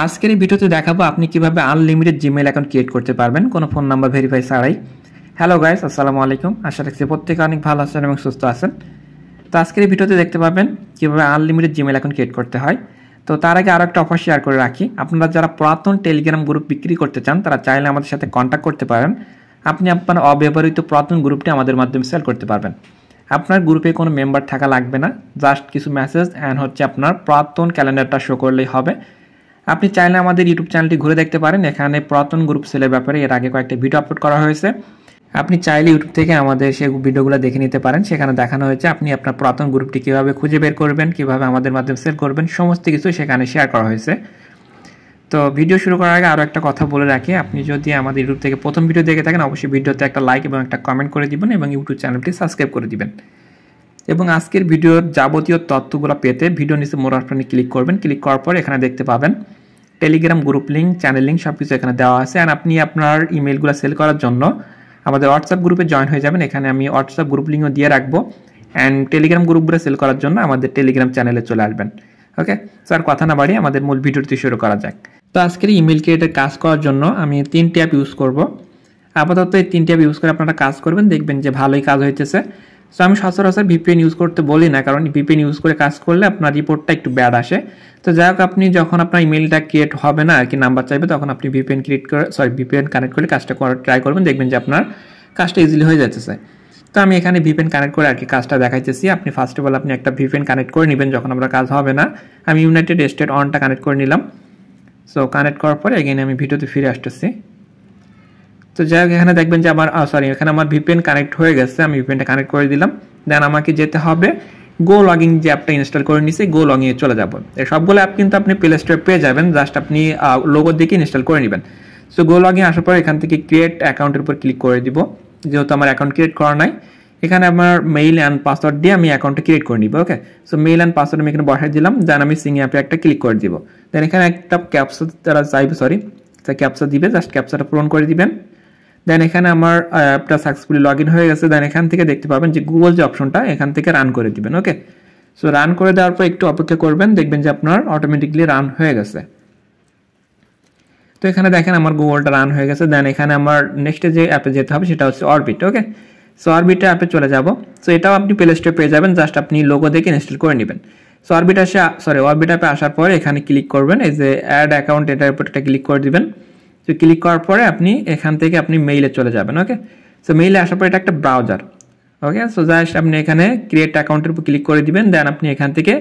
আজকের এই ভিডিওতে দেখাবো আপনি কিভাবে আনলিমিটেড জিমেইল অ্যাকাউন্ট ক্রিয়েট করতে পারবেন কোনো ফোন নাম্বার ভেরিফাই ছাড়াই। হ্যালো গাইস, আসসালামু আলাইকুম। আশা রাখছি প্রত্যেকে অনেক ভালো আছেন এবং সুস্থ আছেন। তো আজকের এই ভিডিওতে দেখতে পাবেন কিভাবে আনলিমিটেড জিমেইল অ্যাকাউন্ট ক্রিয়েট করতে হয়। তো তার আগে আরও একটা অফার শেয়ার করে রাখি, আপনারা যারা পুরাতন টেলিগ্রাম গ্রুপ বিক্রি করতে চান তারা চাইলে আমাদের সাথে কন্ট্যাক্ট করতে পারেন। আপনি আপনার অব্যবহৃত পুরাতন গ্রুপটি আমাদের মাধ্যমে সেল করতে পারবেন। আপনার গ্রুপে কোনো মেম্বার থাকা লাগবে না, জাস্ট কিছু মেসেজ অ্যান্ড আপনার পুরাতন ক্যালেন্ডারটা শো করলেই হবে। আপনি চাইলে আমাদের ইউটিউব চ্যানেলটি ঘুরে দেখতে পারেন, এখানে পুরাতন গ্রুপ সেলের ব্যাপারে এর আগে কয়েকটা ভিডিও আপলোড করা হয়েছে। আপনি চাইলে ইউটিউব থেকে আমাদের সেই ভিডিওগুলো দেখে নিতে পারেন, সেখানে দেখানো হয়েছে আপনি আপনার পুরাতন গ্রুপটি কীভাবে খুঁজে বের করবেন, কীভাবে আমাদের মাধ্যমে সেল করবেন, সমস্ত কিছু সেখানে শেয়ার করা হয়েছে। তো ভিডিও শুরু করার আগে আরও একটা কথা বলে রাখি, আপনি যদি আমাদের ইউটিউব থেকে প্রথম ভিডিও দেখে থাকেন অবশ্যই ভিডিওতে একটা লাইক এবং একটা কমেন্ট করে দিবেন এবং ইউটিউব চ্যানেলটি সাবস্ক্রাইব করে দিবেন। এবং আজকের ভিডিওর যাবতীয় তথ্যগুলো পেতে ভিডিও নিচে মোর অপশনে ক্লিক করবেন। ক্লিক করার পর এখানে দেখতে পাবেন Telegram group link, channel link সব কিছু এখানে দেওয়া আছে। আর আপনি আপনার ইমেলগুলো সেল করার জন্য আমাদের হোয়াটসঅ্যাপ গ্রুপে জয়েন হয়ে যাবেন, এখানে আমি হোয়াটসঅ্যাপ গ্রুপ লিঙ্কও দিয়ে রাখবো। অ্যান্ড টেলিগ্রাম গ্রুপগুলো সেল করার জন্য আমাদের টেলিগ্রাম চ্যানেলে চলে আসবেন। ওকে, স্যার কথা না বাড়িয়ে আমাদের মূল ভিডিওটি শুরু করা যাক। তো আজকের ইমেল ক্রিয়েটের কাজ করার জন্য আমি 3টি অ্যাপ ইউজ করব। আপাতত এই 3টি অ্যাপ ইউজ করে আপনারা কাজ করবেন, দেখবেন যে ভালোই কাজ হইতেছে। সো আমি সচরাচর ভিপিএন ইউজ করতে বলি না, কারণ ভিপিএন ইউজ করে কাজ করলে আপনার রিপোর্টটা একটু ব্যাড আসে। তো যাই হোক, আপনি যখন আপনার ইমেলটা ক্রিয়েট হবে না আর কি, নাম্বার চাইবে, তখন আপনি ভিপিএন কানেক্ট করে কাজটা ট্রাই করবেন, দেখবেন যে আপনার কাজটা ইজিলি হয়ে যাচ্ছে। তো আমি এখানে ভিপিএন কানেক্ট করে আর কি কাজটা দেখাইতেছি। আপনি ফার্স্ট অফ অল আপনি একটা ভিপিএন কানেক্ট করে নেবেন যখন আপনার কাজ হবে না। আমি ইউনাইটেড স্টেট অনটা কানেক্ট করে নিলাম। সো কানেক্ট করার পরে এগেইন আমি ভিডিওতে ফিরে আসতেছি। তো যাই হোক, এখানে দেখবেন যে এখানে আমার ভিপিএন কানেক্ট হয়ে গেছে, আমি ভিপিএনটা কানেক্ট করে দিলাম। দেন আমাকে যেতে হবে গো লগিং যে অ্যাপটা ইনস্টল করে নিছি, গো লগিংয়ে চলে যাব। এই সবগুলো অ্যাপ কিন্তু আপনি প্লে স্টোরে পেয়ে যাবেন, জাস্ট আপনি লোগো দিকে ইনস্টল করে নেবেন। সো গো লগিং আসার পর এখান থেকে ক্রিয়েট অ্যাকাউন্টের উপর ক্লিক করে দিব, যেহেতু আমার অ্যাকাউন্ট ক্রিয়েট করা নাই। এখানে আমার মেইল অ্যান্ড পাসওয়ার্ড দিয়ে আমি অ্যাকাউন্টটা ক্রিয়েট করে নিব। ওকে, সো মেইল অ্যান্ড পাসওয়ার্ড আমি এখানে বসাই দিলাম। দেন আমি সিং অ্যাপে একটা ক্লিক করে দিব। দেন এখানে একটা ক্যাপচা তারা চাইবে, ক্যাপচা দিবে, জাস্ট ক্যাপচাটা পূরণ করে দিবেন। দেন এখানে আমার অ্যাপটা সাকসেসফুলি লগ ইন হয়ে গেছে। দেন এখান থেকে দেখতে পাবেন যে গুগল যে অপশনটা, এখান থেকে রান করে দিবেন। ওকে, সো রান করে দেওয়ার পর একটু অপেক্ষা করবেন, দেখবেন যে আপনার অটোমেটিকলি রান হয়ে গেছে। তো এখানে দেখেন আমার গুগলটা রান হয়ে গেছে। দেন এখানে আমার নেক্সটে যে অ্যাপে যেতে হবে সেটা হচ্ছে অরবিট। ওকে, সো অরবিটে অ্যাপে চলে যাব। সো এটাও আপনি প্লে স্টোরে পেয়ে যাবেন, জাস্ট আপনি লোগো দেখে ইনস্টল করে নেবেন। সো অরবিট অ্যাপে আসার পরে এখানে ক্লিক করবেন, এই যে অ্যাড অ্যাকাউন্ট এটার উপর একটা ক্লিক করে দিবেন। তো ক্লিক করার পরে আপনি এখান থেকে আপনি মেইলে চলে যাবেন। ওকে, সো মেইলে আসার পরে এটা একটা ব্রাউজার। ওকে, সো জাস্ট আপনি এখানে ক্রিয়েট অ্যাকাউন্টের উপর ক্লিক করে দিবেন। দেন আপনি এখান থেকে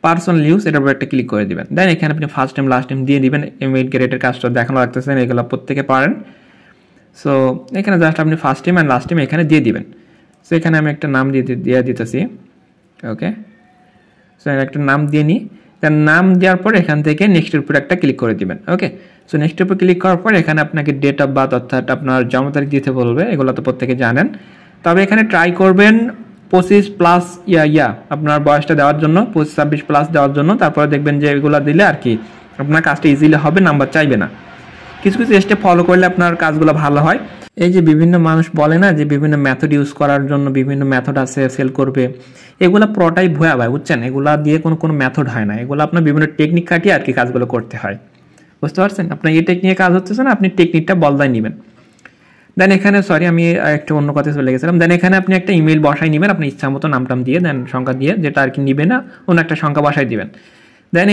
পার্সোনাল ইউজ এটার উপর একটা ক্লিক করে দিবেন। দেন এখানে আপনি ফার্স্ট নেম লাস্ট নেম দিয়ে দিবেন। ইমেল ক্রিয়েটের কাজটা দেখানো লাগতেছেন, এগুলো প্রত্যেকে পারেন। সো এখানে জাস্ট আপনি first name and last name এখানে দিয়ে দিবেন। সো এখানে আমি একটা নাম দিয়ে দিতেছি। ওকে, সো একটা নাম দিয়ে নিই। দেন নাম দেওয়ার পর এখান থেকে নেক্সটের উপর একটা ক্লিক করে দিবেন। ওকে, সো নেক্সটের উপর ক্লিক করার পর এখানে আপনাকে ডেট অফ বার্থ অর্থাৎ আপনার জন্ম তারিখ দিতে বলবে, এগুলো তো প্রত্যেকে জানেন। তবে এখানে ট্রাই করবেন 25+ আপনার বয়সটা দেওয়ার জন্য, 25-26+ দেওয়ার জন্য। তারপরে দেখবেন যে এগুলো দিলে আর কি আপনার কাজটা ইজিলি হবে, নাম্বার চাইবে না। কিছু কিছু স্টেপ ফলো করলে আপনার কাজগুলো ভালো হয়। এই যে বিভিন্ন মানুষ বলে না যে বিভিন্ন মেথড ইউজ করার জন্য বিভিন্ন মেথড আছে সেল করবে, এগুলো পুরোটাই ভুয়া ভাই, বুঝছেন? এগুলা দিয়ে কোনো মেথড হয় না, এগুলো আপনার বিভিন্ন টেকনিক খাটিয়ে আর কি কাজগুলো করতে হয়, বুঝতে পারছেন? আপনার এই টেকনিকে কাজ হচ্ছে না, আপনি টেকনিকটা বলদাই নেবেন। দেন এখানে আমি একটু অন্য কথায় চলে গেছিলাম। দেন এখানে আপনি একটা ইমেল বসাই নেবেন, আপনি ইচ্ছা মতো নামটাম দিয়ে, দেন সংখ্যা দিয়ে, যেটা আর কি নিবে না অন্য একটা সংখ্যা বসাই দিবেন। দেন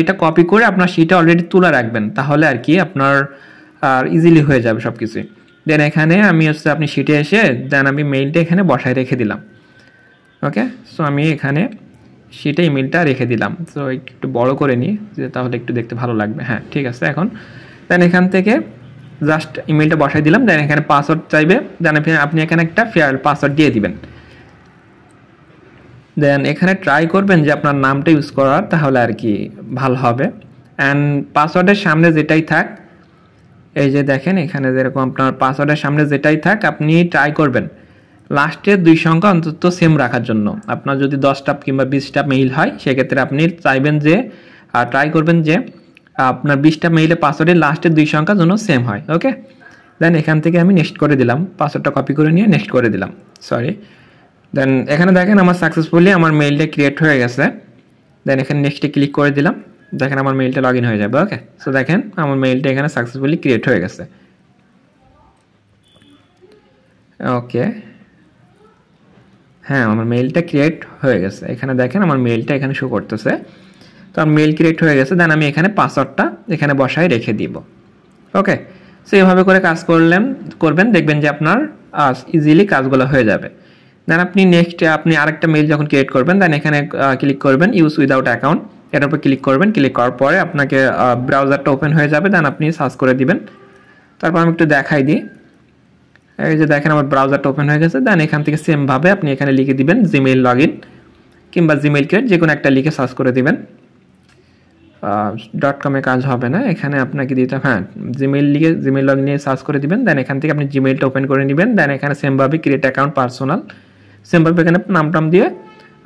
এটা কপি করে আপনার শিটে অলরেডি তুলে রাখবেন, তাহলে আর কি আপনার ইজিলি হয়ে যাবে সব কিছুই। দেন এখানে আমি আপনি শিটে এসে দেন আমি মেইলটা এখানে বসায় রেখে দিলাম। ওকে, সো আমি এখানে শিটে ইমেলটা রেখে দিলাম। সো একটু বড় করে নিই, যে তাহলে একটু দেখতে ভালো লাগবে। হ্যাঁ, ঠিক আছে। এখন দেন এখান থেকে জাস্ট ইমেলটা বসাই দিলাম। দেন এখানে পাসওয়ার্ড চাইবে, দেন আপনি এখানে একটা ফেয়ার পাসওয়ার্ড দিয়ে দিবেন। দেন এখানে ট্রাই করবেন যে আপনার নামটা ইউজ করার, তাহলে আর কি ভালো হবে। অ্যান্ড পাসওয়ার্ডের সামনে যেটাই থাক, এই যে দেখেন এখানে যেরকম আপনার পাসওয়ার্ডের সামনে যেটাই থাক, আপনি ট্রাই করবেন লাস্টের 2 সংখ্যা অন্তত সেম রাখার জন্য। আপনার যদি 10টা কিংবা 20টা মেইল হয়, সেক্ষেত্রে আপনি চাইবেন যে ট্রাই করবেন যে আপনার 20টা মেইলে পাসওয়ার্ডের লাস্টের 2 সংখ্যা যেন সেম হয়। ওকে, দেন এখান থেকে আমি নেক্সট করে দিলাম, পাসওয়ার্ডটা কপি করে নিয়ে নেক্সট করে দিলাম। দেন এখানে দেখেন আমার সাকসেসফুলি আমার মেইলটা ক্রিয়েট হয়ে গেছে। দেন এখানে নেক্সটে ক্লিক করে দিলাম। দেখেন আমার মেইলটা লগ ইন হয়ে যাবে। ওকে, সো দেখেন আমার মেইলটা এখানে সাকসেসফুলি ক্রিয়েট হয়ে গেছে। ওকে, হ্যাঁ আমার মেইলটা ক্রিয়েট হয়ে গেছে। এখানে দেখেন আমার মেইলটা এখানে শো করতেছে। তো আমার মেইল ক্রিয়েট হয়ে গেছে, দেন আমি এখানে পাসওয়ার্ডটা এখানে বসায় রেখে দিব। ওকে, সো এইভাবে করে কাজ করবেন, দেখবেন যে আপনার ইজিলি কাজগুলো হয়ে যাবে। দেন আপনি নেক্সট আপনি আরেকটা মেইল যখন ক্রিয়েট করবেন, দেন এখানে ক্লিক করবেন ইউজ উইদাউট অ্যাকাউন্ট, এটার উপর ক্লিক করবেন। ক্লিক করার পরে আপনাকে ব্রাউজারটা ওপেন হয়ে যাবে, দেন আপনি সার্চ করে দিবেন। তারপর আমি একটু দেখাই দিই। এই যে দেখেন আমার ব্রাউজারটা ওপেন হয়ে গেছে। দেন এখান থেকে সেমভাবে আপনি এখানে লিখে দিবেন জিমেইল লগ ইন কিংবা জিমেইল ক্রিয়েট, যে কোনো একটা লিখে সার্চ করে দিবেন। .com কাজ হবে না, এখানে আপনাকে দিতে হ্যাঁ জিমেইল লিখে জিমেইল লগ ইন নিয়ে সার্চ করে দিবেন। দেন এখান থেকে আপনি জিমেইলটা ওপেন করে নেবেন। দেন এখানে সেমভাবে ক্রিয়েট অ্যাকাউন্ট পার্সোনাল, সেমভাবে এখানে নাম দিয়ে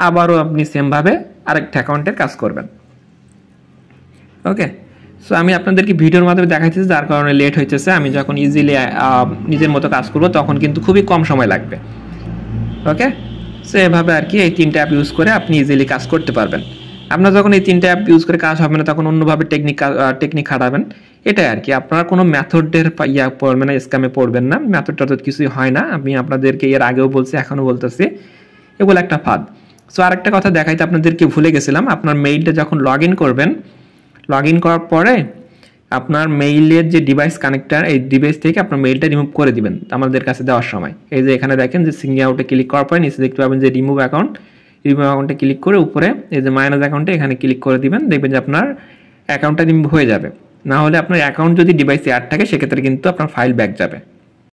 আবারও আপনি সেমভাবে আরেকটা অ্যাকাউন্টের কাজ করবেন। ওকে, সো আমি আপনাদেরকে ভিডিওর মাধ্যমে দেখাইতেছি, যার কারণে লেট হইতেছে। আমি যখন ইজিলি নিজের মতো কাজ করব তখন কিন্তু খুবই কম সময় লাগবে। ওকে, সো এভাবে আর কি এই 3টা অ্যাপ ইউজ করে আপনি ইজিলি কাজ করতে পারবেন। আপনার যখন এই 3টা অ্যাপ ইউজ করে কাজ হবে না, তখন অন্যভাবে টেকনিক খাটাবেন। এটাই আর কি, আপনারা কোনো মেথডের পড়বেন না, স্ক্যামে পড়বেন না। মেথডটা তো কিছুই হয় না, আমি আপনাদেরকে এর আগেও বলছি, এখনও বলতেছি, এগুলো একটা ফাঁদ। সো আরেকটা কথা দেখাইতে আপনাদেরকে ভুলে গেছিলাম। আপনার মেইলটা যখন লগ ইন করবেন, লগ ইন করার পরে আপনার মেইলের যে ডিভাইস কানেক্টার, এই ডিভাইস থেকে আপনার মেইলটা রিমুভ করে দিবেন আমাদের কাছে দেওয়ার সময়। এই যে এখানে দেখেন যে সিঙ্গি আউটে ক্লিক করার পরে নিচে দেখতে পাবেন যে রিমুভ অ্যাকাউন্টে ক্লিক করে উপরে এই যে মাইনাস অ্যাকাউন্টে এখানে ক্লিক করে দিবেন। দেখবেন যে আপনার অ্যাকাউন্টটা রিমুভ হয়ে যাবে। না হলে আপনার অ্যাকাউন্ট যদি ডিভাইসে অ্যাড থাকে সেক্ষেত্রে কিন্তু আপনার ফাইল ব্যাক যাবে।